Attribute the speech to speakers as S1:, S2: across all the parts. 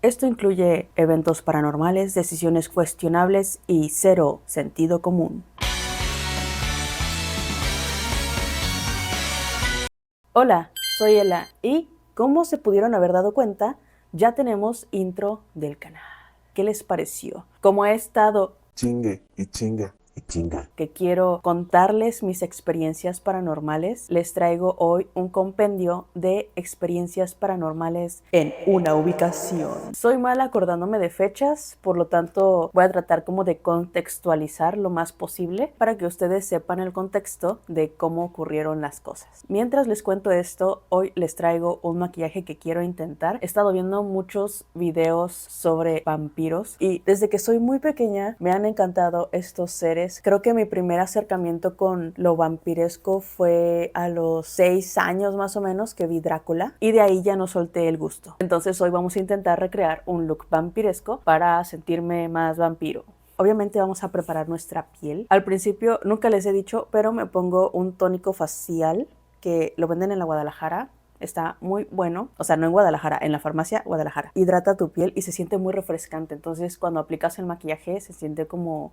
S1: Esto incluye eventos paranormales, decisiones cuestionables y cero sentido común. Hola, soy Ela y, como se pudieron haber dado cuenta, ya tenemos intro del canal. ¿Qué les pareció? Como he estado
S2: Chingue y chinga y chinga.
S1: que quiero contarles mis experiencias paranormales, les traigo hoy un compendio de experiencias paranormales en una ubicación. Soy mala acordándome de fechas, por lo tanto voy a tratar como de contextualizar lo más posible para que ustedes sepan el contexto de cómo ocurrieron las cosas. Mientras les cuento esto, hoy les traigo un maquillaje que quiero intentar. He estado viendo muchos videos sobre vampiros y desde que soy muy pequeña me han encantado estos seres. Creo que mi primer acercamiento con lo vampiresco fue a los 6 años más o menos que vi Drácula y de ahí ya no solté el gusto. Entonces hoy vamos a intentar recrear un look vampiresco para sentirme más vampiro. Obviamente vamos a preparar nuestra piel. Al principio nunca les he dicho, pero me pongo un tónico facial que lo venden en la Guadalajara. Está muy bueno, o sea, no en Guadalajara, en la farmacia Guadalajara. Hidrata tu piel y se siente muy refrescante. Entonces cuando aplicas el maquillaje se siente como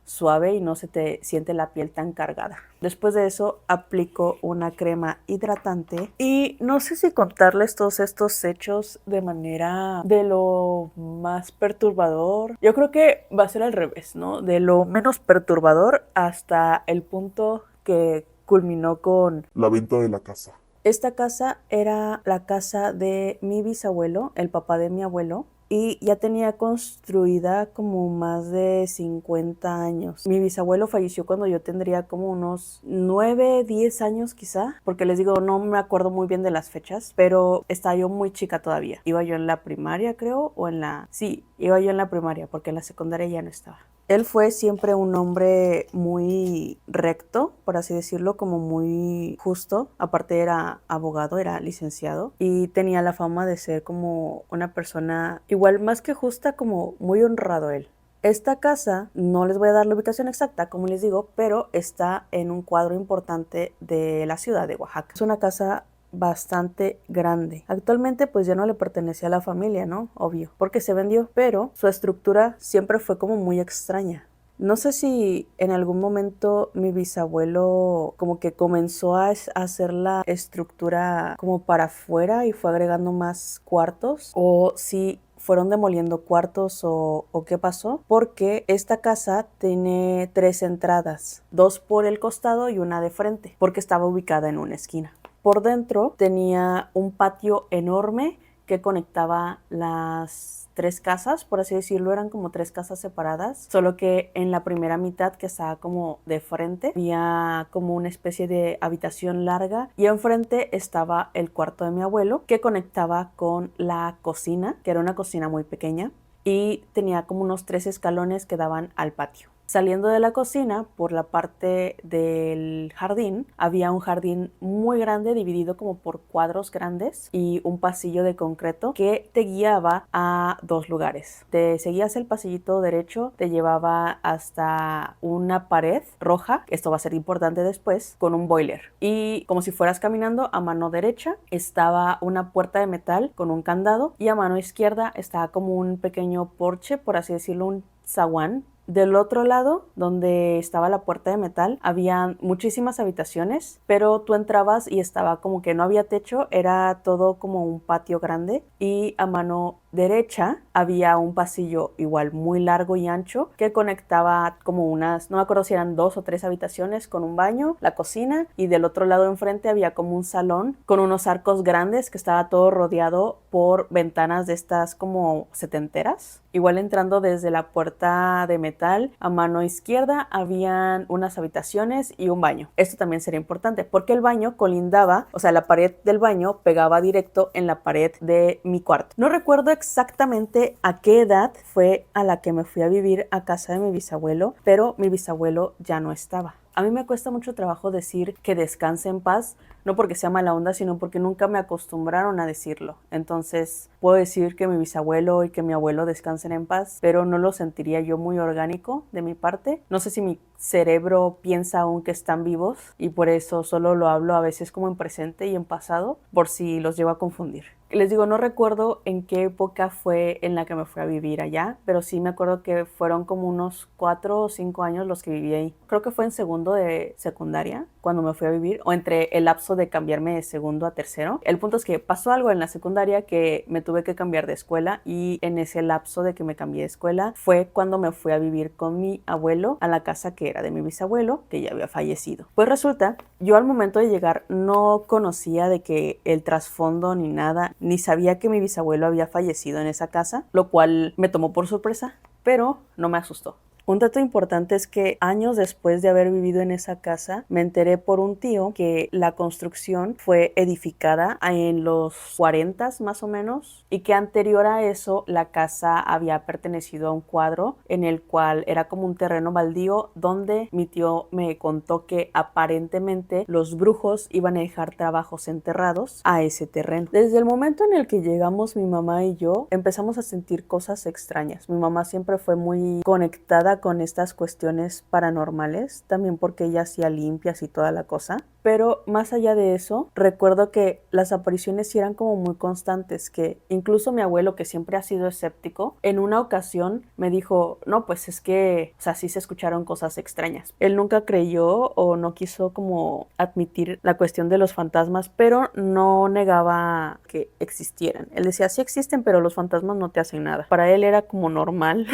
S1: suave y no se te siente la piel tan cargada. Después de eso aplico una crema hidratante y no sé si contarles todos estos hechos de manera de lo más perturbador. Yo creo que va a ser al revés, ¿no? De lo menos perturbador hasta el punto que culminó con
S2: La venta de la casa.
S1: esta casa. Era la casa de mi bisabuelo, el papá de mi abuelo, y ya tenía construida como más de 50 años. Mi bisabuelo falleció cuando yo tendría como unos 9, 10 años quizá, porque les digo, no me acuerdo muy bien de las fechas, pero estaba yo muy chica todavía. Iba yo en la primaria, creo, o en la... Sí, iba yo en la primaria, porque en la secundaria ya no estaba. Él fue siempre un hombre muy recto, por así decirlo, como muy justo. Aparte era abogado, era licenciado y tenía la fama de ser como una persona igual más que justa, como muy honrado él. Esta casa, no les voy a dar la ubicación exacta, como les digo, pero está en un cuadro importante de la ciudad de Oaxaca. Es una casa bastante grande. Actualmente pues ya no le pertenece a la familia, ¿no? Obvio, porque se vendió, pero su estructura siempre fue como muy extraña. No sé si en algún momento mi bisabuelo como que comenzó a hacer la estructura como para afuera y fue agregando más cuartos, o si fueron demoliendo cuartos o qué pasó, porque esta casa tiene 3 entradas, 2 por el costado y una de frente, porque estaba ubicada en una esquina. Por dentro tenía un patio enorme que conectaba las 3 casas, por así decirlo. Eran como 3 casas separadas, solo que en la primera mitad, que estaba como de frente, había como una especie de habitación larga y enfrente estaba el cuarto de mi abuelo, que conectaba con la cocina, que era una cocina muy pequeña, y tenía como unos 3 escalones que daban al patio. Saliendo de la cocina, por la parte del jardín, había un jardín muy grande dividido como por cuadros grandes y un pasillo de concreto que te guiaba a 2 lugares. Te seguías el pasillito derecho, te llevaba hasta una pared roja, esto va a ser importante después, con un boiler. Y como si fueras caminando, a mano derecha estaba una puerta de metal con un candado y a mano izquierda estaba como un pequeño porche, por así decirlo, un zaguán. Del otro lado, donde estaba la puerta de metal, había muchísimas habitaciones, pero tú entrabas y estaba como que no había techo, era todo como un patio grande, y a mano derecha había un pasillo igual muy largo y ancho que conectaba como unas, no me acuerdo si eran 2 o 3 habitaciones con un baño, la cocina, y del otro lado enfrente había como un salón con unos arcos grandes que estaba todo rodeado por ventanas de estas como setenteras. Igual entrando desde la puerta de metal, a mano izquierda habían unas habitaciones y un baño. Esto también sería importante porque el baño colindaba, o sea, la pared del baño pegaba directo en la pared de mi cuarto. No recuerdo exactamente a qué edad fue a la que me fui a vivir a casa de mi bisabuelo, pero mi bisabuelo ya no estaba. A mí me cuesta mucho trabajo decir que descanse en paz, no porque sea mala onda, sino porque nunca me acostumbraron a decirlo. Entonces, Puedo decir que mi bisabuelo y que mi abuelo descansen en paz, pero no lo sentiría yo muy orgánico de mi parte. No sé si mi cerebro piensa aún que están vivos y por eso solo lo hablo a veces como en presente y en pasado, por si los llevo a confundir. Les digo, no recuerdo en qué época fue en la que me fui a vivir allá, pero sí me acuerdo que fueron como unos 4 o 5 años los que viví ahí. Creo que fue en segundo de secundaria cuando me fui a vivir, o entre el lapso de cambiarme de segundo a tercero. El punto es que pasó algo en la secundaria que me tuve que cambiar de escuela, y en ese lapso de que me cambié de escuela fue cuando me fui a vivir con mi abuelo a la casa que era de mi bisabuelo, que ya había fallecido. Pues resulta, yo al momento de llegar no conocía de que el trasfondo ni nada, ni sabía que mi bisabuelo había fallecido en esa casa, lo cual me tomó por sorpresa, pero no me asustó. Un dato importante es que años después de haber vivido en esa casa, me enteré por un tío que la construcción fue edificada en los 40 más o menos, y que anterior a eso la casa había pertenecido a un cuadro en el cual era como un terreno baldío, donde mi tío me contó que aparentemente los brujos iban a dejar trabajos enterrados a ese terreno. Desde el momento en el que llegamos mi mamá y yo empezamos a sentir cosas extrañas. Mi mamá siempre fue muy conectada con estas cuestiones paranormales, también porque ella hacía limpias y toda la cosa. Pero más allá de eso, recuerdo que las apariciones sí eran como muy constantes, que incluso mi abuelo, que siempre ha sido escéptico, en una ocasión me dijo, no, pues es que, o sea, sí se escucharon cosas extrañas. Él nunca creyó o no quiso como admitir la cuestión de los fantasmas, pero no negaba que existieran. Él decía, sí existen, pero los fantasmas no te hacen nada. Para él era como normal.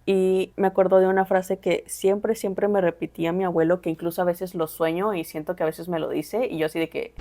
S1: Y me acuerdo de una frase que siempre me repetía mi abuelo, que incluso a veces lo sueño y siento que a veces me lo dice, y yo así de que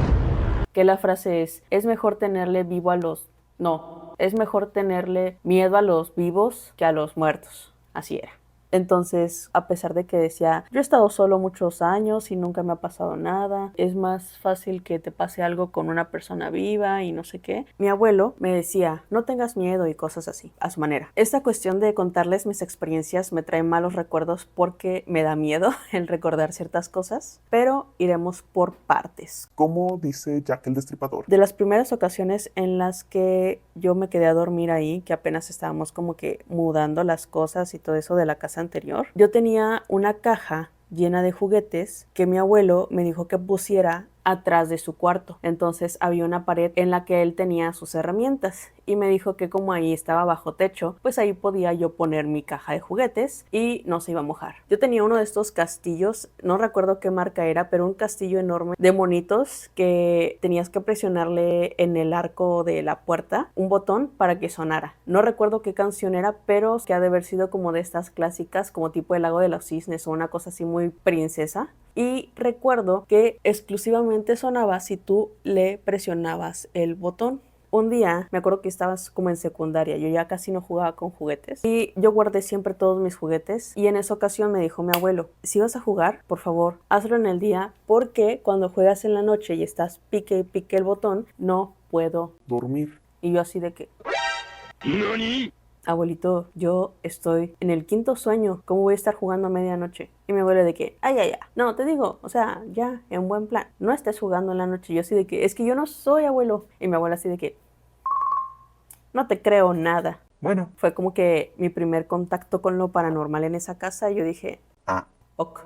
S1: la frase es mejor tenerle vivo a los... No, es mejor tenerle miedo a los vivos que a los muertos. Así era. Entonces, a pesar de que decía, yo he estado solo muchos años y nunca me ha pasado nada, es más fácil que te pase algo con una persona viva y no sé qué, mi abuelo me decía, no tengas miedo y cosas así, a su manera. Esta cuestión de contarles mis experiencias me trae malos recuerdos porque me da miedo el recordar ciertas cosas, pero iremos por partes.
S2: Como dice Jack el Destripador.
S1: De las primeras ocasiones en las que yo me quedé a dormir ahí, que apenas estábamos como que mudando las cosas y todo eso de la casa anterior, yo tenía una caja llena de juguetes que mi abuelo me dijo que pusiera atrás de su cuarto. Entonces había una pared en la que él tenía sus herramientas y me dijo que como ahí estaba bajo techo, pues ahí podía yo poner mi caja de juguetes y no se iba a mojar. Yo tenía uno de estos castillos, no recuerdo qué marca era, pero un castillo enorme de monitos que tenías que presionarle en el arco de la puerta un botón para que sonara. No recuerdo qué canción era, pero que ha de haber sido como de estas clásicas, como tipo El Lago de los Cisnes o una cosa así muy princesa. Y recuerdo que exclusivamente sonaba si tú le presionabas el botón. Un día, me acuerdo que estabas como en secundaria, yo ya casi no jugaba con juguetes y yo guardé siempre todos mis juguetes, y en esa ocasión me dijo mi abuelo, si vas a jugar, por favor, hazlo en el día, porque cuando juegas en la noche y estás pique y pique el botón, no puedo
S2: dormir.
S1: Y yo así de que... ¿Nani? Abuelito, yo estoy en el quinto sueño, ¿cómo voy a estar jugando a medianoche? Y mi abuelo de que, ay, no, te digo, o sea, ya, en buen plan, no estés jugando en la noche. Yo así de que, es que yo no soy abuelo. Y mi abuela así de que, no te creo nada.
S2: Bueno.
S1: Fue como que mi primer contacto con lo paranormal en esa casa, y yo dije, ok.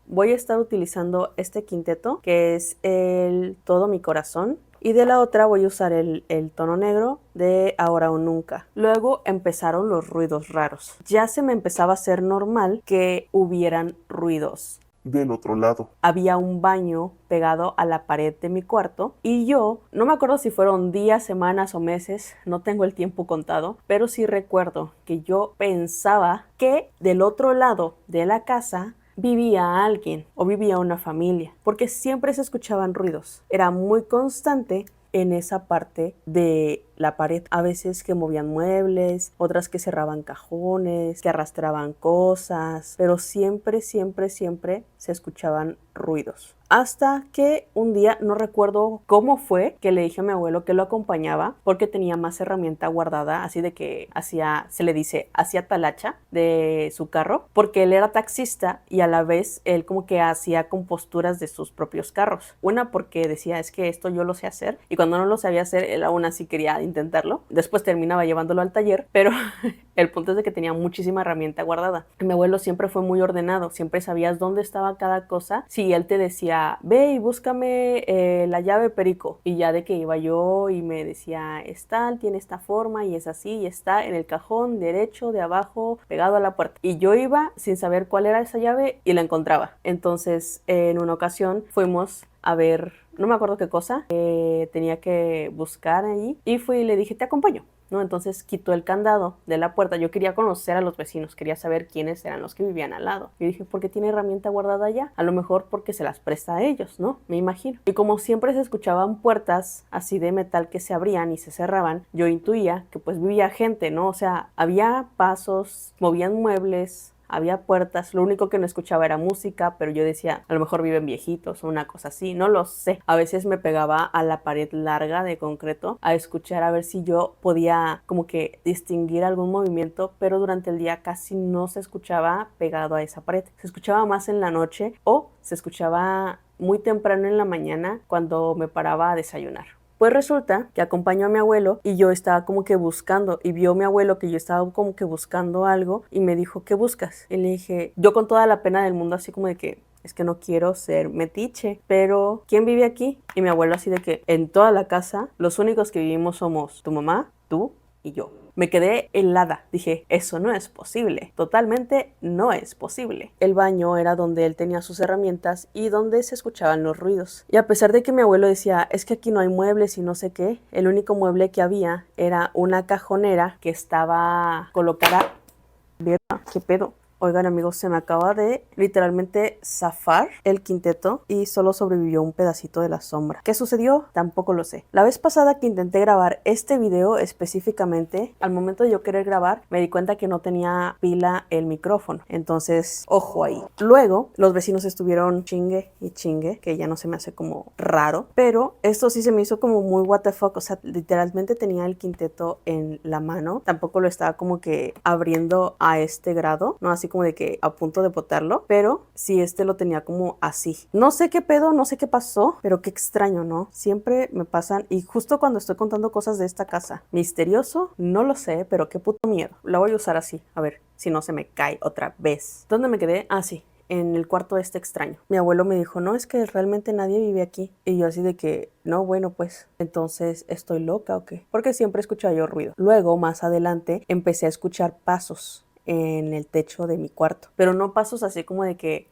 S1: Voy a estar utilizando este quinteto, que es el Todo mi corazón, y de la otra voy a usar el tono negro de Ahora o Nunca. Luego empezaron los ruidos raros. Ya se me empezaba a hacer normal que hubieran ruidos.
S2: Del otro lado
S1: había un baño pegado a la pared de mi cuarto, y yo, no me acuerdo si fueron días, semanas o meses, no tengo el tiempo contado, pero sí recuerdo que yo pensaba que del otro lado de la casa vivía alguien o vivía una familia, porque siempre se escuchaban ruidos. Era muy constante en esa parte de la pared. A veces que movían muebles, otras que cerraban cajones, que arrastraban cosas, pero siempre se escuchaban ruidos. Hasta que un día, no recuerdo cómo fue, que le dije a mi abuelo que lo acompañaba porque tenía más herramienta guardada, así de que hacía talacha de su carro, porque él era taxista y a la vez él como que hacía composturas de sus propios carros. Una porque decía, es que esto yo lo sé hacer, y cuando no lo sabía hacer, él aún así quería intentarlo. Después terminaba llevándolo al taller, pero el punto es de que tenía muchísima herramienta guardada. Mi abuelo siempre fue muy ordenado, siempre sabías dónde estaba cada cosa. Si él te decía, ve y búscame la llave perico, y ya de que iba yo y me decía, está, tiene esta forma y es así, y está en el cajón derecho de abajo pegado a la puerta. Y yo iba sin saber cuál era esa llave y la encontraba. Entonces, en una ocasión fuimos a ver, no me acuerdo qué cosa, tenía que buscar allí, y fui y le dije, te acompaño, ¿no? Entonces quitó el candado de la puerta. Yo quería conocer a los vecinos, quería saber quiénes eran los que vivían al lado. Y dije, ¿por qué tiene herramienta guardada allá? A lo mejor porque se las presta a ellos, ¿no? Me imagino. Y como siempre se escuchaban puertas así de metal que se abrían y se cerraban, yo intuía que pues vivía gente, ¿no? O sea, había pasos, movían muebles, había puertas, lo único que no escuchaba era música, pero yo decía, a lo mejor viven viejitos o una cosa así, no lo sé. A veces me pegaba a la pared larga de concreto a escuchar a ver si yo podía como que distinguir algún movimiento, pero durante el día casi no se escuchaba pegado a esa pared. Se escuchaba más en la noche o se escuchaba muy temprano en la mañana cuando me paraba a desayunar. Pues resulta que acompañó a mi abuelo y yo estaba como que buscando, y vio mi abuelo que yo estaba como que buscando algo y me dijo, ¿qué buscas? Y le dije, yo con toda la pena del mundo así como de que es que no quiero ser metiche, pero ¿quién vive aquí? Y mi abuelo así de que en toda la casa los únicos que vivimos somos tu mamá, tú y yo. Me quedé helada. Dije, eso no es posible. Totalmente no es posible. El baño era donde él tenía sus herramientas y donde se escuchaban los ruidos. Y a pesar de que mi abuelo decía, es que aquí no hay muebles y no sé qué, el único mueble que había era una cajonera que estaba colocada... ¿Qué pedo? Oigan amigos, se me acaba de literalmente zafar el quinteto y solo sobrevivió un pedacito de la sombra. ¿Qué sucedió? Tampoco lo sé. La vez pasada que intenté grabar este video específicamente, al momento de yo querer grabar, me di cuenta que no tenía pila el micrófono. Entonces, ojo ahí. Luego, los vecinos estuvieron chingue y chingue, que ya no se me hace como raro, pero esto sí se me hizo como muy what the fuck. O sea, literalmente tenía el quinteto en la mano. Tampoco lo estaba como que abriendo a este grado, no así como de que a punto de botarlo, pero sí lo tenía como así. No sé qué pedo, no sé qué pasó, pero qué extraño, ¿no? Siempre me pasan, y justo cuando estoy contando cosas de esta casa. Misterioso, no lo sé, pero qué puto miedo. La voy a usar así, a ver si no se me cae otra vez. ¿Dónde me quedé? Ah, sí, en el cuarto extraño. Mi abuelo me dijo, no, es que realmente nadie vive aquí. Y yo así de que, no, bueno, pues, entonces, ¿estoy loca o qué? Porque siempre escuchaba yo ruido. Luego, más adelante, empecé a escuchar pasos en el techo de mi cuarto. Pero no pasos así como de que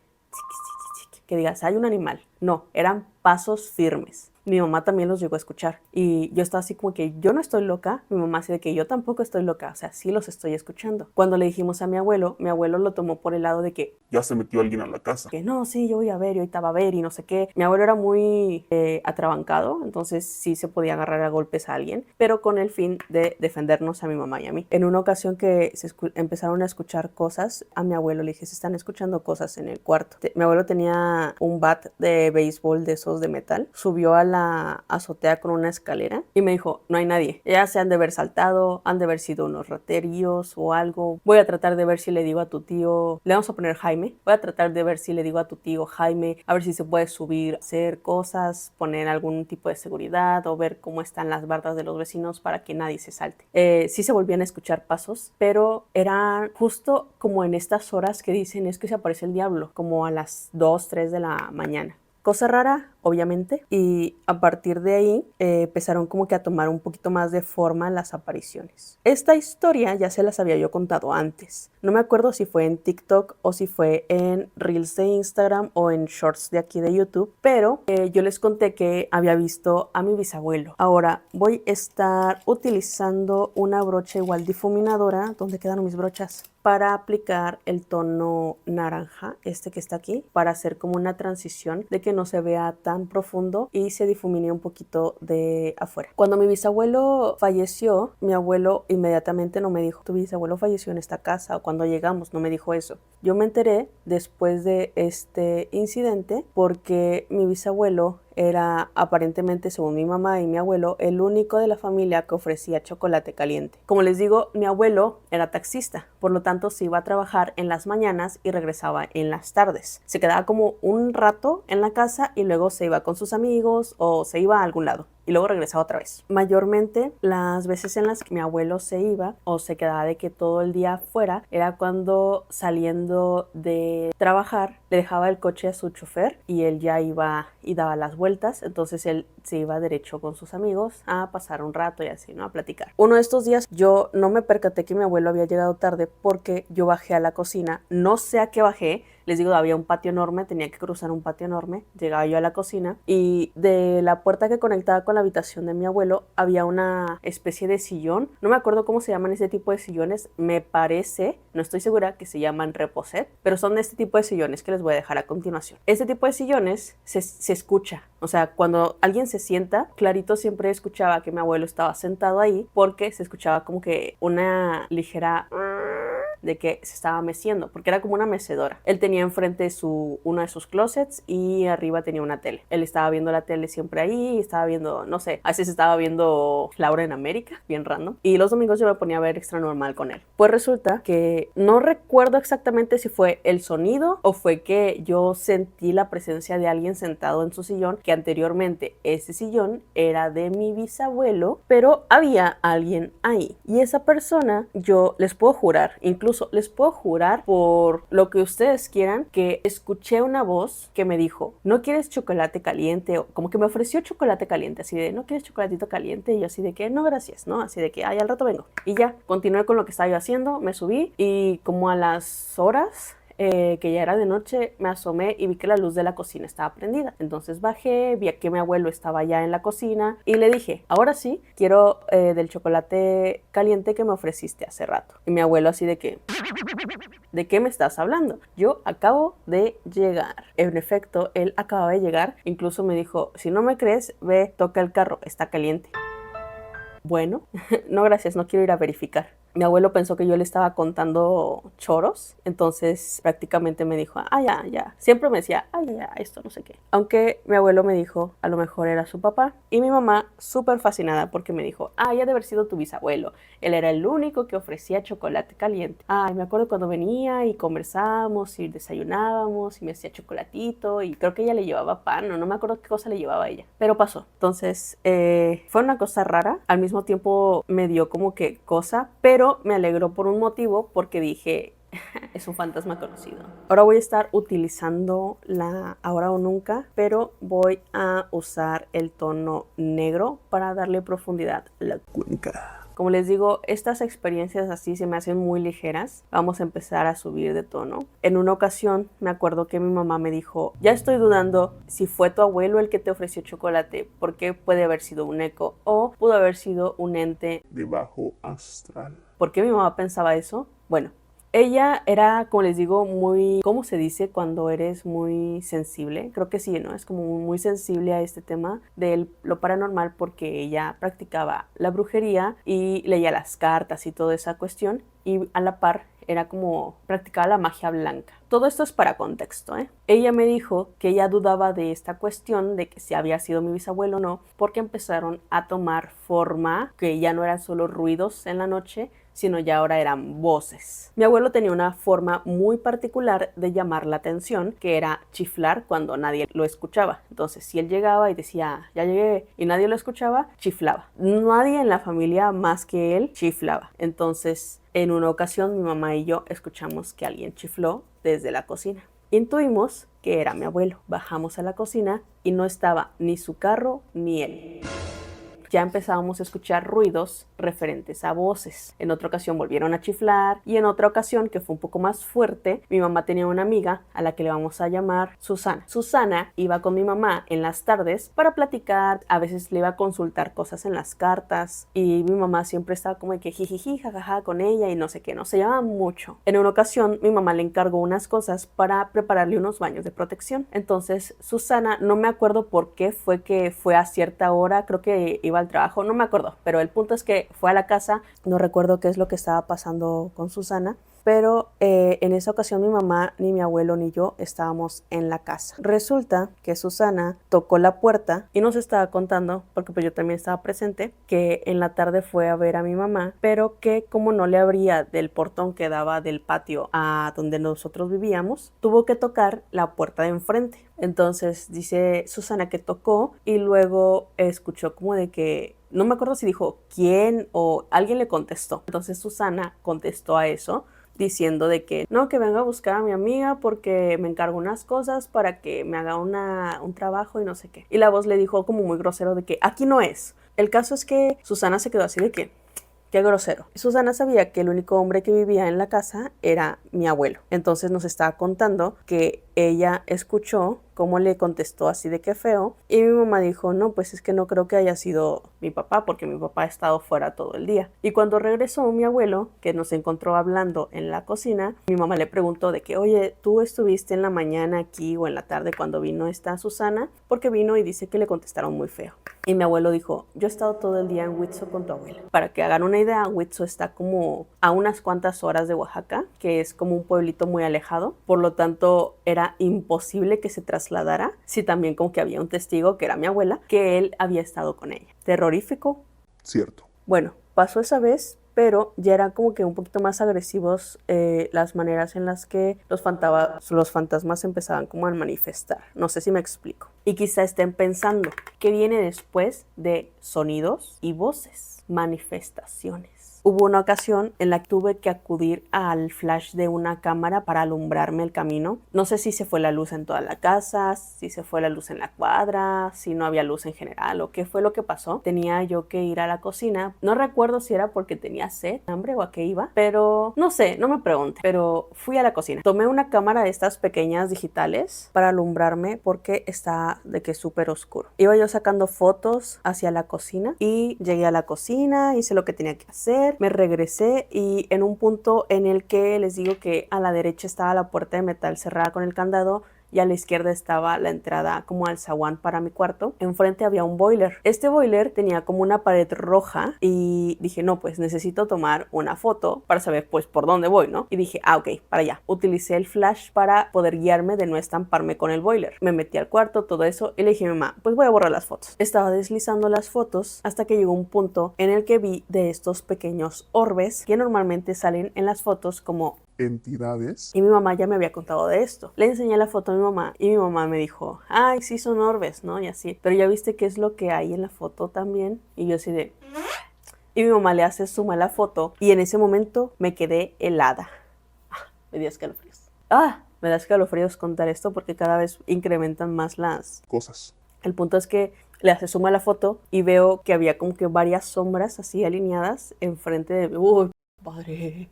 S1: digas, hay un animal. No, eran pasos firmes. Mi mamá también los llegó a escuchar y yo estaba así como que yo no estoy loca, mi mamá así de que yo tampoco estoy loca, o sea, sí los estoy escuchando. Cuando le dijimos a mi abuelo lo tomó por el lado de que
S2: Ya se metió alguien a la casa.
S1: que no, sí, yo voy a ver, yo ahorita va a ver y no sé qué. Mi abuelo era muy atrabancado, entonces sí se podía agarrar a golpes a alguien, pero con el fin de defendernos a mi mamá y a mí. En una ocasión que empezaron a escuchar cosas, a mi abuelo le dije, se están escuchando cosas en el cuarto. Mi abuelo tenía un bat de béisbol de esos de metal, subió a la azotea con una escalera y me dijo, no hay nadie, ya se han de haber saltado, han de haber sido unos rateríos o algo. Voy a tratar de ver si le digo a tu tío, le vamos a poner Jaime, voy a tratar de ver si le digo a tu tío Jaime, a ver si se puede subir, hacer cosas, poner algún tipo de seguridad o ver cómo están las bardas de los vecinos para que nadie se salte. Sí se volvían a escuchar pasos, pero era justo como en estas horas que dicen es que se aparece el diablo, como a las 2, 3 de la mañana. Cosa rara, obviamente, y a partir de ahí empezaron como que a tomar un poquito más de forma las apariciones. Esta historia ya se las había yo contado antes. No me acuerdo si fue en TikTok o si fue en Reels de Instagram o en Shorts de aquí de YouTube, pero yo les conté que había visto a mi bisabuelo. Ahora voy a estar utilizando una brocha igual difuminadora. ¿Dónde quedaron mis brochas? Para aplicar el tono naranja, este que está aquí, para hacer como una transición de que no se vea tan profundo y se difumine un poquito de afuera. Cuando mi bisabuelo falleció, mi abuelo inmediatamente no me dijo, tu bisabuelo falleció en esta casa, o cuando llegamos, no me dijo eso. Yo me enteré después de este incidente porque mi bisabuelo era aparentemente, según mi mamá y mi abuelo, el único de la familia que ofrecía chocolate caliente. Como les digo, mi abuelo era taxista, por lo tanto se iba a trabajar en las mañanas y regresaba en las tardes. Se quedaba como un rato en la casa y luego se iba con sus amigos o se iba a algún lado. y luego regresaba otra vez. Mayormente las veces en las que mi abuelo se iba o se quedaba de que todo el día fuera era cuando saliendo de trabajar le dejaba el coche a su chofer y él ya iba y daba las vueltas, entonces él se iba derecho con sus amigos a pasar un rato y así, ¿no? A platicar. Uno de estos días yo no me percaté que mi abuelo había llegado tarde porque yo bajé a la cocina, no sé a qué bajé, les digo, había un patio enorme, tenía que cruzar un patio enorme, llegaba yo a la cocina y de la puerta que conectaba con la habitación de mi abuelo había una especie de sillón, no me acuerdo cómo se llaman ese tipo de sillones, me parece, no estoy segura, que se llaman reposet, pero son de este tipo de sillones que les voy a dejar a continuación. Este tipo de sillones se escucha, o sea, cuando alguien se sienta, clarito siempre escuchaba que mi abuelo estaba sentado ahí porque se escuchaba como que una ligera de que se estaba meciendo, porque era como una mecedora. Él tenía enfrente uno de sus closets y arriba tenía una tele. Él estaba viendo la tele siempre ahí, estaba viendo, no sé, a veces estaba viendo Laura en América, bien random, y los domingos yo me ponía a ver Extra Normal con él. Pues resulta que no recuerdo exactamente si fue el sonido o fue que yo sentí la presencia de alguien sentado en su sillón, que anteriormente ese sillón era de mi bisabuelo, pero había alguien ahí. Y esa persona, yo les puedo jurar, incluso les puedo jurar por lo que ustedes quieran, que escuché una voz que me dijo, ¿no quieres chocolate caliente? O como que me ofreció chocolate caliente, así de, ¿no quieres chocolatito caliente? Y yo así de que, no, gracias, ¿no? Así de que, ay, al rato vengo. Y ya, continué con lo que estaba yo haciendo, me subí y como a las horas que ya era de noche, me asomé y vi que la luz de la cocina estaba prendida. Entonces bajé, vi que mi abuelo estaba ya en la cocina y le dije, ahora sí, quiero del chocolate caliente que me ofreciste hace rato. Y mi abuelo así de que, ¿de qué me estás hablando? Yo acabo de llegar. En efecto, él acababa de llegar. Incluso me dijo, si no me crees, ve, toca el carro, está caliente. Bueno, no gracias, no quiero ir a verificar. Mi abuelo pensó que yo le estaba contando choros, entonces prácticamente me dijo, ya, ya. Siempre me decía, ya, esto no sé qué. Aunque mi abuelo me dijo, a lo mejor era su papá. Y mi mamá, súper fascinada porque me dijo, ya debe haber sido tu bisabuelo. Él era el único que ofrecía chocolate caliente. Me acuerdo cuando venía y conversábamos y desayunábamos y me hacía chocolatito y creo que ella le llevaba pan, no me acuerdo qué cosa le llevaba a ella. Pero pasó. Entonces, fue una cosa rara. Al mismo tiempo me dio como que cosa, pero me alegró por un motivo, porque dije, es un fantasma conocido. Ahora voy a estar utilizando la ahora o nunca, pero voy a usar el tono negro para darle profundidad a la cuenca. Como les digo, estas experiencias así se me hacen muy ligeras. Vamos a empezar a subir de tono. En una ocasión me acuerdo que mi mamá me dijo, ya estoy dudando si fue tu abuelo el que te ofreció chocolate, porque puede haber sido un eco o pudo haber sido un ente
S2: de bajo astral.
S1: ¿Por qué mi mamá pensaba eso? Bueno, ella era, como les digo, muy, ¿cómo se dice cuando eres muy sensible? Creo que sí, ¿no? Es como muy sensible a este tema de lo paranormal porque ella practicaba la brujería y leía las cartas y toda esa cuestión y a la par era como practicaba la magia blanca. Todo esto es para contexto, ¿eh? Ella me dijo que ella dudaba de esta cuestión de que si había sido mi bisabuelo o no, porque empezaron a tomar forma, que ya no eran solo ruidos en la noche, sino ya ahora eran voces. Mi abuelo tenía una forma muy particular de llamar la atención, que era chiflar cuando nadie lo escuchaba. Entonces, si él llegaba y decía, ya llegué, y nadie lo escuchaba, chiflaba. Nadie en la familia más que él chiflaba. Entonces, en una ocasión, mi mamá y yo escuchamos que alguien chifló desde la cocina. Intuimos que era mi abuelo. Bajamos a la cocina y no estaba ni su carro ni él. Ya empezábamos a escuchar ruidos referentes a voces. En otra ocasión volvieron a chiflar y en otra ocasión, que fue un poco más fuerte, mi mamá tenía una amiga a la que le vamos a llamar Susana. Susana iba con mi mamá en las tardes para platicar, a veces le iba a consultar cosas en las cartas y mi mamá siempre estaba como de que jijiji, jajaja con ella y no sé qué, no se llevaba mucho. En una ocasión mi mamá le encargó unas cosas para prepararle unos baños de protección. Entonces Susana, no me acuerdo por qué fue que fue a cierta hora, creo que iba al trabajo, no me acuerdo, pero el punto es que fue a la casa, no recuerdo qué es lo que estaba pasando con Susana, pero en esa ocasión mi mamá, ni mi abuelo, ni yo estábamos en la casa. Resulta que Susana tocó la puerta y nos estaba contando, porque pues yo también estaba presente, que en la tarde fue a ver a mi mamá, pero que como no le abría del portón que daba del patio a donde nosotros vivíamos, tuvo que tocar la puerta de enfrente. Entonces dice Susana que tocó y luego escuchó como de que, no me acuerdo si dijo quién o alguien le contestó. Entonces Susana contestó a eso diciendo de que no, que venga a buscar a mi amiga porque me encargó unas cosas para que me haga un trabajo y no sé qué. Y la voz le dijo como muy grosero de que aquí no es. El caso es que Susana se quedó así de que, qué grosero. Susana sabía que el único hombre que vivía en la casa era mi abuelo. Entonces nos estaba contando que ella escuchó cómo le contestó así de que feo y mi mamá dijo, no, pues es que no creo que haya sido mi papá porque mi papá ha estado fuera todo el día. Y cuando regresó mi abuelo, que nos encontró hablando en la cocina, mi mamá le preguntó de que, oye, ¿tú estuviste en la mañana aquí o en la tarde cuando vino esta Susana? Porque vino y dice que le contestaron muy feo. Y mi abuelo dijo, yo he estado todo el día en Huitzo con tu abuela. Para que hagan una idea, Huitzo está como a unas cuantas horas de Oaxaca, que es como un pueblito muy alejado. Por lo tanto, era imposible que se trasladara si también como que había un testigo, que era mi abuela, que él había estado con ella. Terrorífico.
S2: Cierto.
S1: Bueno, pasó esa vez, pero ya eran como que un poquito más agresivos las maneras en las que los fantasmas empezaban como a manifestar. No sé si me explico. Y quizá estén pensando, ¿qué viene después de sonidos y voces? Manifestaciones. Hubo una ocasión en la que tuve que acudir al flash de una cámara para alumbrarme el camino. No sé si se fue la luz en toda la casa, si se fue la luz en la cuadra, si no había luz en general o qué fue lo que pasó. Tenía yo que ir a la cocina. No recuerdo si era porque tenía sed, hambre o a qué iba, pero no sé, no me pregunte. Pero fui a la cocina. Tomé una cámara de estas pequeñas digitales para alumbrarme porque está de que súper oscuro. Iba yo sacando fotos hacia la cocina y llegué a la cocina, hice lo que tenía que hacer. Me regresé y en un punto en el que les digo que a la derecha estaba la puerta de metal cerrada con el candado y a la izquierda estaba la entrada como al zaguán para mi cuarto. Enfrente había un boiler. Este boiler tenía como una pared roja y dije, no, pues necesito tomar una foto para saber pues por dónde voy, ¿no? Y dije, ok, para allá. Utilicé el flash para poder guiarme de no estamparme con el boiler. Me metí al cuarto, todo eso, y le dije a mi mamá, pues voy a borrar las fotos. Estaba deslizando las fotos hasta que llegó un punto en el que vi de estos pequeños orbes que normalmente salen en las fotos como
S2: entidades.
S1: Y mi mamá ya me había contado de esto. Le enseñé la foto a mi mamá y mi mamá me dijo, ay, sí son orbes, ¿no? Y así. Pero ya viste qué es lo que hay en la foto también. Y yo así de... Y mi mamá le hace zoom a la foto y en ese momento me quedé helada. Me dio escalofríos. Me da escalofríos contar esto porque cada vez incrementan más las
S2: cosas.
S1: El punto es que le hace zoom a la foto y veo que había como que varias sombras así alineadas enfrente de mí. ¡Uy, padre!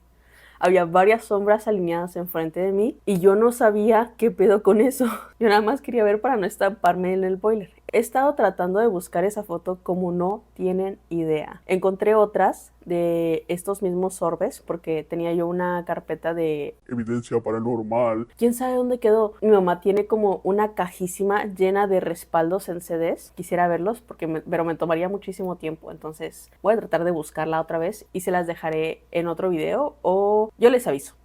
S1: Había varias sombras alineadas enfrente de mí y yo no sabía qué pedo con eso. Yo nada más quería ver para no estamparme en el boiler. He estado tratando de buscar esa foto como no tienen idea. Encontré otras de estos mismos orbes porque tenía yo una carpeta de
S2: evidencia paranormal.
S1: ¿Quién sabe dónde quedó? Mi mamá tiene como una cajísima llena de respaldos en CDs. Quisiera verlos pero me tomaría muchísimo tiempo. Entonces voy a tratar de buscarla otra vez y se las dejaré en otro video o yo les aviso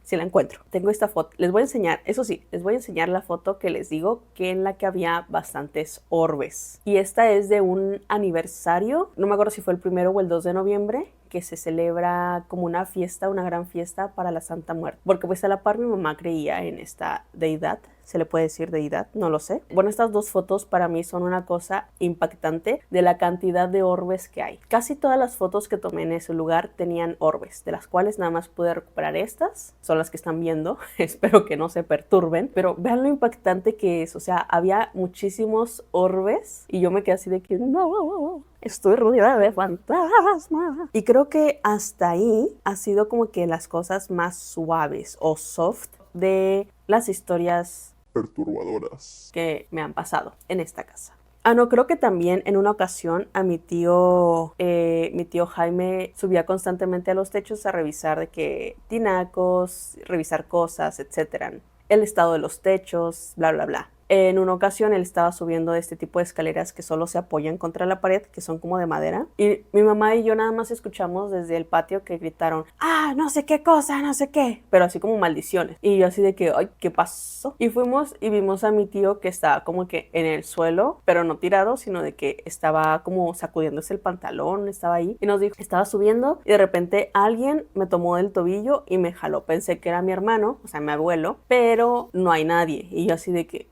S1: si la encuentro. Tengo esta foto. Les voy a enseñar, eso sí, les voy a enseñar la foto que les digo que en la que había bastantes orbes. Y esta es de un aniversario. No me acuerdo si fue el 1 o el 2 de noviembre. Que se celebra como una fiesta, una gran fiesta para la Santa Muerte. Porque pues a la par mi mamá creía en esta deidad. ¿Se le puede decir deidad? No lo sé. Bueno, estas dos fotos para mí son una cosa impactante de la cantidad de orbes que hay. Casi todas las fotos que tomé en ese lugar tenían orbes, de las cuales nada más pude recuperar estas. Son las que están viendo. Espero que no se perturben. Pero vean lo impactante que es. O sea, había muchísimos orbes y yo me quedé así de que no, estoy rodeada de fantasmas. Y creo que hasta ahí ha sido como que las cosas más suaves o soft de las historias
S2: perturbadoras
S1: que me han pasado en esta casa. No, creo que también en una ocasión a mi tío Jaime subía constantemente a los techos a revisar de que tinacos, revisar cosas, etcétera. El estado de los techos, bla, bla, bla. En una ocasión él estaba subiendo este tipo de escaleras que solo se apoyan contra la pared, que son como de madera. Y mi mamá y yo nada más escuchamos desde el patio que gritaron, ¡ah, no sé qué cosa, no sé qué! Pero así como maldiciones. Y yo así de que, ¡ay, qué pasó! Y fuimos y vimos a mi tío que estaba como que en el suelo, pero no tirado, sino de que estaba como sacudiéndose el pantalón, estaba ahí. Y nos dijo, estaba subiendo y de repente alguien me tomó del tobillo y me jaló. Pensé que era mi hermano, o sea, mi abuelo, pero no hay nadie. Y yo así de que,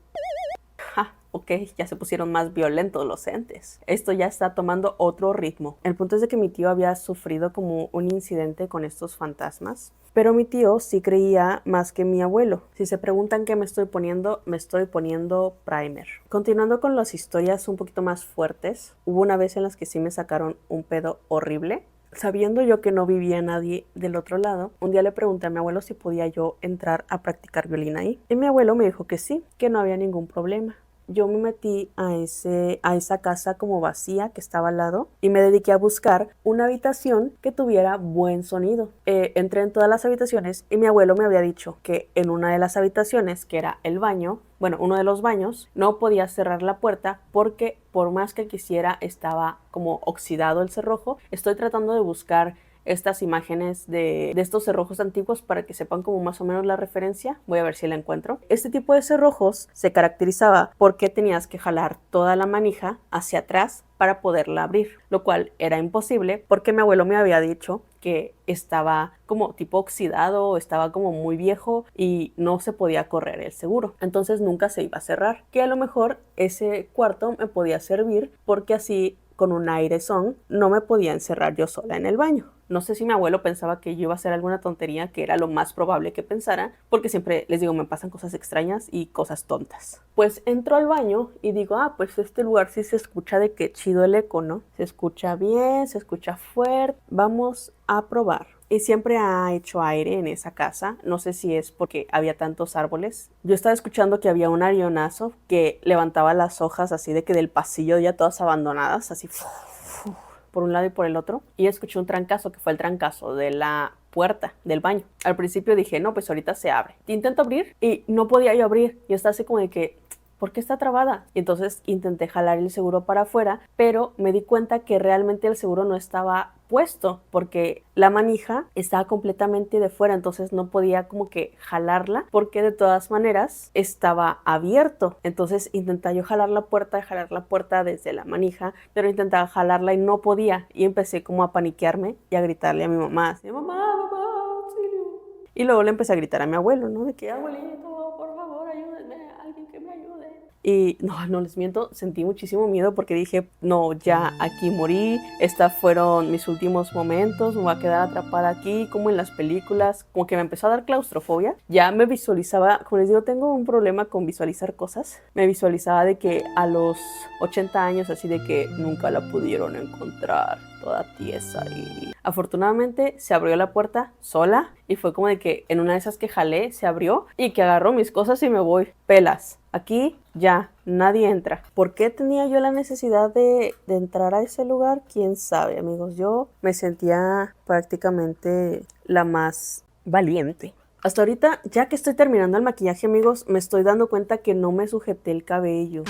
S1: ok, ya se pusieron más violentos los entes. Esto ya está tomando otro ritmo. El punto es de que mi tío había sufrido como un incidente con estos fantasmas, pero mi tío sí creía más que mi abuelo. Si se preguntan qué me estoy poniendo primer. Continuando con las historias un poquito más fuertes, hubo una vez en las que sí me sacaron un pedo horrible. Sabiendo yo que no vivía nadie del otro lado, un día le pregunté a mi abuelo si podía yo entrar a practicar violín ahí. Y mi abuelo me dijo que sí, que no había ningún problema. Yo me metí a esa casa como vacía que estaba al lado y me dediqué a buscar una habitación que tuviera buen sonido. Entré en todas las habitaciones y mi abuelo me había dicho que en una de las habitaciones, que era el baño, bueno, uno de los baños, no podía cerrar la puerta porque por más que quisiera estaba como oxidado el cerrojo. Estoy tratando de buscar estas imágenes de estos cerrojos antiguos para que sepan como más o menos la referencia. Voy a ver si la encuentro. Este tipo de cerrojos se caracterizaba porque tenías que jalar toda la manija hacia atrás para poderla abrir, lo cual era imposible porque mi abuelo me había dicho que estaba como tipo oxidado, estaba como muy viejo y no se podía correr el seguro. Entonces nunca se iba a cerrar. Que a lo mejor ese cuarto me podía servir porque así con un airezón no me podía encerrar yo sola en el baño. No sé si mi abuelo pensaba que yo iba a hacer alguna tontería, que era lo más probable que pensara, porque siempre les digo, me pasan cosas extrañas y cosas tontas. Pues entro al baño y digo, pues este lugar sí se escucha de qué chido el eco, ¿no? Se escucha bien, se escucha fuerte. Vamos a probar. Y siempre ha hecho aire en esa casa. No sé si es porque había tantos árboles. Yo estaba escuchando que había un avionazo que levantaba las hojas así de que del pasillo ya todas abandonadas, así por un lado y por el otro. Y escuché un trancazo, que fue el trancazo de la puerta del baño. Al principio dije, no, pues ahorita se abre. Intento abrir y no podía yo abrir. Y estaba así como de que, ¿por qué está trabada? Y entonces intenté jalar el seguro para afuera, pero me di cuenta que realmente el seguro no estaba puesto porque la manija estaba completamente de fuera, entonces no podía como que jalarla porque de todas maneras estaba abierto. Entonces intentaba yo jalar la puerta desde la manija, pero intentaba jalarla y no podía, y empecé como a paniquearme y a gritarle a mi mamá, así, mamá, auxilio. Y luego le empecé a gritar a mi abuelo, ¿no? De que, abuelito, por favor, ayúdenme, alguien que me ayude. Y no les miento, sentí muchísimo miedo porque dije, no, ya aquí morí, estos fueron mis últimos momentos, me voy a quedar atrapada aquí, como en las películas, como que me empezó a dar claustrofobia. Ya me visualizaba, como les digo, tengo un problema con visualizar cosas. Me visualizaba de que a los 80 años, así de que nunca la pudieron encontrar, toda tiesa. Y afortunadamente se abrió la puerta sola y fue como de que en una de esas que jalé se abrió y que agarró mis cosas y me voy. Pelas. Aquí ya nadie entra. ¿Por qué tenía yo la necesidad de entrar a ese lugar? ¿Quién sabe, amigos? Yo me sentía prácticamente la más valiente. Hasta ahorita, ya que estoy terminando el maquillaje, amigos, me estoy dando cuenta que no me sujeté el cabello.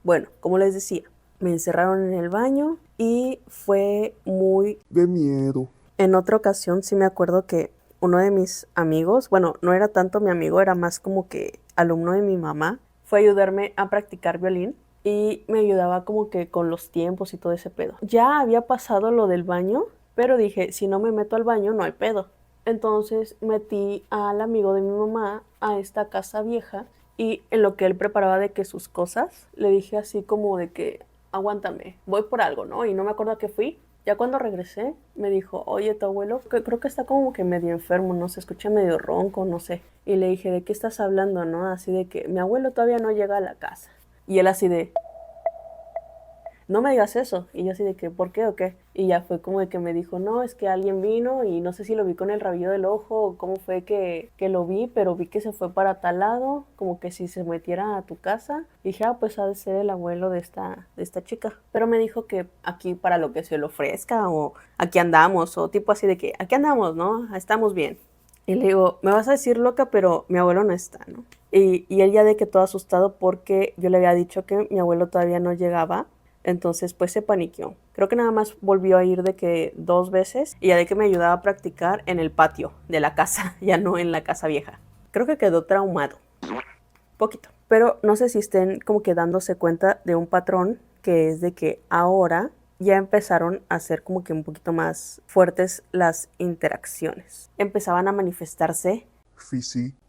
S1: Bueno, como les decía, me encerraron en el baño y fue muy
S2: de miedo.
S1: En otra ocasión sí me acuerdo que uno de mis amigos, bueno, no era tanto mi amigo, era más como que alumno de mi mamá, fue a ayudarme a practicar violín y me ayudaba como que con los tiempos y todo ese pedo. Ya había pasado lo del baño, pero dije, si no me meto al baño no hay pedo. Entonces metí al amigo de mi mamá a esta casa vieja y en lo que él preparaba de que sus cosas, le dije así como de que, aguántame, voy por algo, ¿no? Y no me acuerdo a qué fui. Ya cuando regresé, me dijo, oye, tu abuelo, creo que está como que medio enfermo, no se escucha medio ronco, no sé. Y le dije, ¿de qué estás hablando, no? Así de que mi abuelo todavía no llega a la casa. Y él así de, no me digas eso. Y yo así de que, ¿por qué o qué? Y ya fue como de que me dijo, no, es que alguien vino y no sé si lo vi con el rabillo del ojo o cómo fue que lo vi, pero vi que se fue para tal lado, como que si se metiera a tu casa. Y dije, pues ha de ser el abuelo de esta chica. Pero me dijo que aquí para lo que se le ofrezca o aquí andamos o tipo así de que, aquí andamos, ¿no? Estamos bien. Y le digo, me vas a decir loca, pero mi abuelo no está, ¿no? Y él ya de que todo asustado porque yo le había dicho que mi abuelo todavía no llegaba. Entonces pues se paniqueó. Creo que nada más volvió a ir de que 2 veces y ya de que me ayudaba a practicar en el patio de la casa, ya no en la casa vieja. Creo que quedó traumado. Poquito. Pero no sé si estén como que dándose cuenta de un patrón que es de que ahora ya empezaron a ser como que un poquito más fuertes las interacciones. Empezaban a manifestarse.
S2: Físicamente.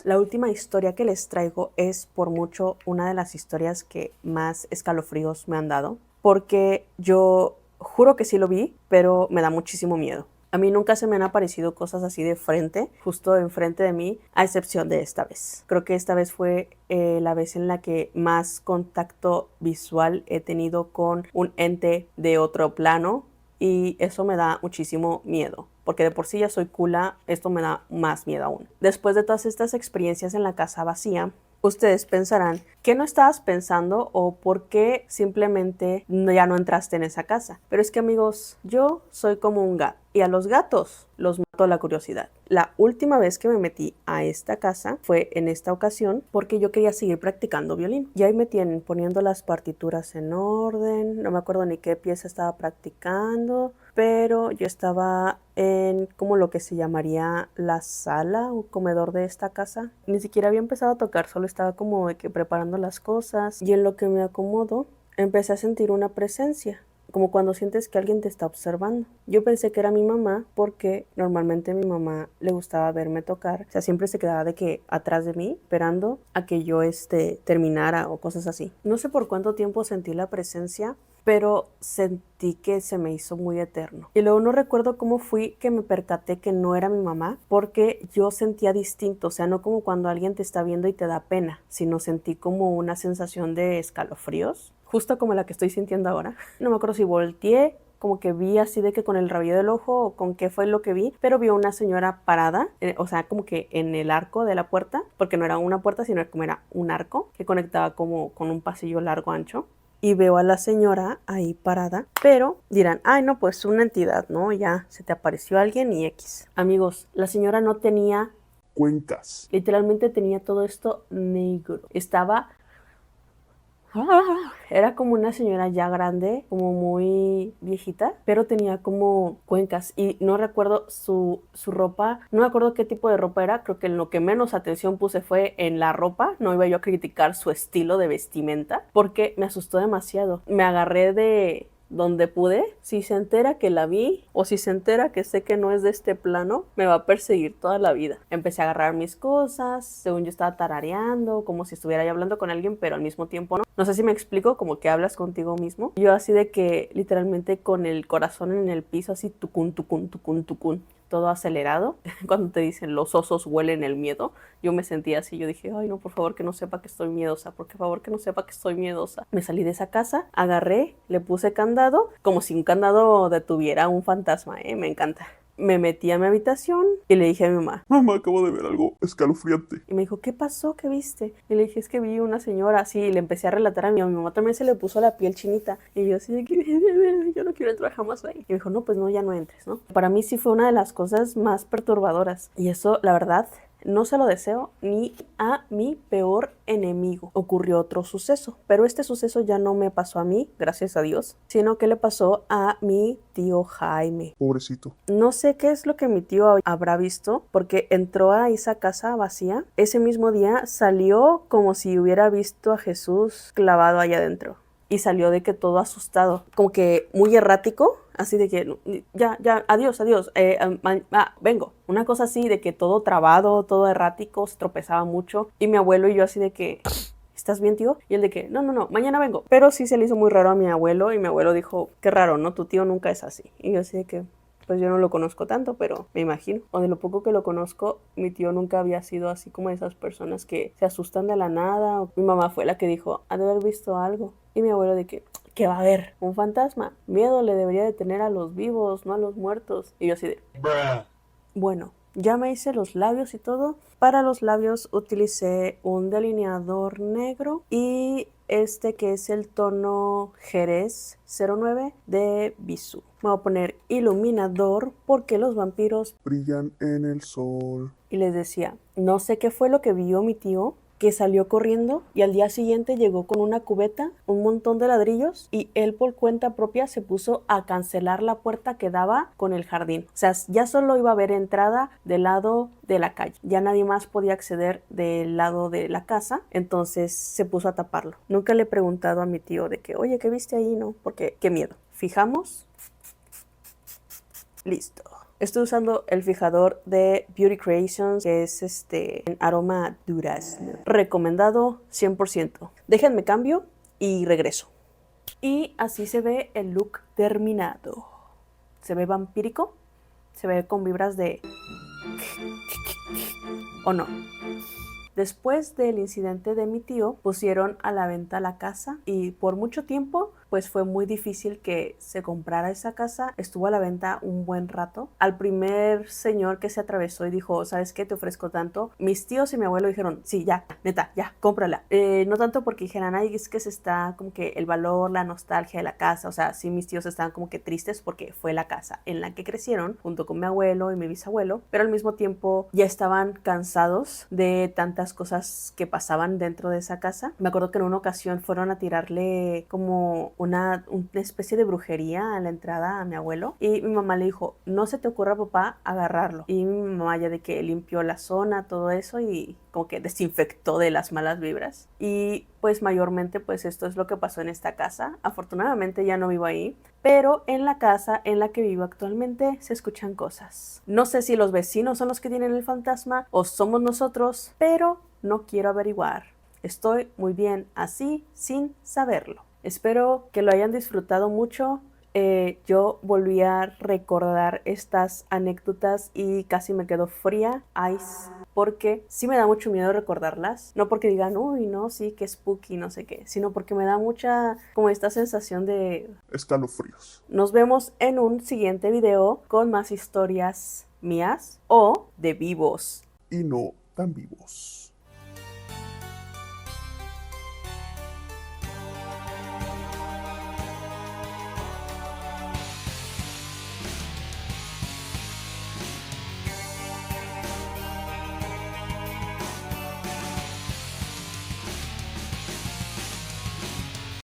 S1: La última historia que les traigo es por mucho una de las historias que más escalofríos me han dado, porque yo juro que sí lo vi, pero me da muchísimo miedo. A mí nunca se me han aparecido cosas así de frente, justo enfrente de mí, a excepción de esta vez. Creo que esta vez fue la vez en la que más contacto visual he tenido con un ente de otro plano, y eso me da muchísimo miedo, porque de por sí ya soy cula, esto me da más miedo aún. Después de todas estas experiencias en la casa vacía, ustedes pensarán, ¿qué no estabas pensando o por qué simplemente ya no entraste en esa casa? Pero es que, amigos, yo soy como un gato y a los gatos los mató la curiosidad. La última vez que me metí a esta casa fue en esta ocasión porque yo quería seguir practicando violín. Y ahí me tienen poniendo las partituras en orden, no me acuerdo ni qué pieza estaba practicando, pero yo estaba en como lo que se llamaría la sala o comedor de esta casa. Ni siquiera había empezado a tocar, solo estaba como de que preparando las cosas, y en lo que me acomodo empecé a sentir una presencia, como cuando sientes que alguien te está observando. Yo pensé que era mi mamá porque normalmente a mi mamá le gustaba verme tocar, o sea, siempre se quedaba de que atrás de mí esperando a que yo terminara o cosas así. No sé por cuánto tiempo sentí la presencia, pero sentí que se me hizo muy eterno. Y luego no recuerdo cómo fui que me percaté que no era mi mamá, porque yo sentía distinto, o sea, no como cuando alguien te está viendo y te da pena, sino sentí como una sensación de escalofríos, justo como la que estoy sintiendo ahora. No me acuerdo si volteé, como que vi así de que con el rabillo del ojo o con qué fue lo que vi, pero vi a una señora parada, o sea, como que en el arco de la puerta, porque no era una puerta, sino como era un arco que conectaba como con un pasillo largo ancho. Y veo a la señora ahí parada, pero dirán, ay no, pues una entidad, ¿no? Ya se te apareció alguien y X. Amigos, la señora no tenía
S2: Cuencas.
S1: literalmente tenía todo esto negro. Era como una señora ya grande, como muy viejita, pero tenía como cuencas y no recuerdo su ropa, no me acuerdo qué tipo de ropa era. Creo que en lo que menos atención puse fue en la ropa. No iba yo a criticar su estilo de vestimenta porque me asustó demasiado. Me agarré de donde pude. Si se entera que la vi o si se entera que sé que no es de este plano, me va a perseguir toda la vida. Empecé a agarrar mis cosas, según yo estaba tarareando, como si estuviera ya hablando con alguien, pero al mismo tiempo no. No sé si me explico, como que hablas contigo mismo. Yo así de que literalmente con el corazón en el piso, así tucún, tucún, tucún, tucún, todo acelerado. Cuando te dicen los osos huelen el miedo, yo me sentía así. Yo dije, ay no, por favor que no sepa que estoy miedosa, por favor que no sepa que estoy miedosa. Me salí de esa casa, agarré, le puse candado, como si un candado detuviera un fantasma, me encanta. Me metí a mi habitación y le dije a mi mamá.
S2: Mamá, acabo de ver algo escalofriante.
S1: Y me dijo, ¿qué pasó? ¿Qué viste? Y le dije, es que vi una señora así, y le empecé a relatar a mi mamá también se le puso la piel chinita. Y yo así de que yo no quiero entrar jamás ahí. Y me dijo, no, pues no, ya no entres, ¿no? Para mí sí fue una de las cosas más perturbadoras. Y eso, la verdad, no se lo deseo ni a mi peor enemigo. Ocurrió otro suceso, pero este suceso ya no me pasó a mí, gracias a Dios, sino que le pasó a mi tío Jaime.
S2: Pobrecito.
S1: No sé qué es lo que mi tío habrá visto, porque entró a esa casa vacía. Ese mismo día salió como si hubiera visto a Jesús clavado allá adentro. Y salió de que todo asustado, como que muy errático, así de que ya, adiós, vengo. Una cosa así de que todo trabado, todo errático, se tropezaba mucho. Y mi abuelo y yo así de que, ¿estás bien, tío? Y él de que, no, mañana vengo. Pero sí se le hizo muy raro a mi abuelo y mi abuelo dijo, qué raro, ¿no? Tu tío nunca es así. Y yo así de que, pues yo no lo conozco tanto, pero me imagino. O de lo poco que lo conozco, mi tío nunca había sido así como de esas personas que se asustan de la nada. Mi mamá fue la que dijo, ha de haber visto algo. Y mi abuelo de que, ¿qué va a haber? ¿Un fantasma? Miedo le debería de tener a los vivos, no a los muertos. Y yo así de, Bruh. Bueno, ya me hice los labios y todo. Para los labios utilicé un delineador negro y este que es el tono Jerez 09 de Bisú. Me voy a poner iluminador porque los vampiros
S2: brillan en el sol.
S1: Y les decía, no sé qué fue lo que vio mi tío, que salió corriendo y al día siguiente llegó con una cubeta, un montón de ladrillos y él por cuenta propia se puso a cancelar la puerta que daba con el jardín. O sea, ya solo iba a haber entrada del lado de la calle. Ya nadie más podía acceder del lado de la casa, entonces se puso a taparlo. Nunca le he preguntado a mi tío de que, oye, ¿qué viste ahí? No, porque qué miedo. Fijamos. Listo. Estoy usando el fijador de Beauty Creations, que es en aroma durazno. Recomendado 100%. Déjenme cambio y regreso. Y así se ve el look terminado. Se ve vampírico, se ve con vibras de... ¿O no? Después del incidente de mi tío, pusieron a la venta la casa y por mucho tiempo pues fue muy difícil que se comprara esa casa. Estuvo a la venta un buen rato. Al primer señor que se atravesó y dijo, ¿sabes qué? Te ofrezco tanto. Mis tíos y mi abuelo dijeron, sí, ya, neta, ya, cómprala. No tanto porque dijeran, ay, es que se está como que el valor, la nostalgia de la casa. O sea, sí, mis tíos estaban como que tristes porque fue la casa en la que crecieron junto con mi abuelo y mi bisabuelo, pero al mismo tiempo ya estaban cansados de tantas cosas que pasaban dentro de esa casa. Me acuerdo que en una ocasión fueron a tirarle como una especie de brujería a la entrada a mi abuelo y mi mamá le dijo, no se te ocurra, papá, agarrarlo. Y mi mamá ya de que limpió la zona, todo eso y como que desinfectó de las malas vibras. Y pues mayormente pues esto es lo que pasó en esta casa. Afortunadamente ya no vivo ahí, pero en la casa en la que vivo actualmente se escuchan cosas. No sé si los vecinos son los que tienen el fantasma o somos nosotros, pero no quiero averiguar. Estoy muy bien así sin saberlo. Espero que lo hayan disfrutado mucho. Yo volví a recordar estas anécdotas y casi me quedo fría, ice, porque sí me da mucho miedo recordarlas. No porque digan, uy, no, sí, que spooky, no sé qué, sino porque me da mucha, como esta sensación de...
S2: Escalofríos.
S1: Nos vemos en un siguiente video con más historias mías o de vivos.
S2: Y no tan vivos.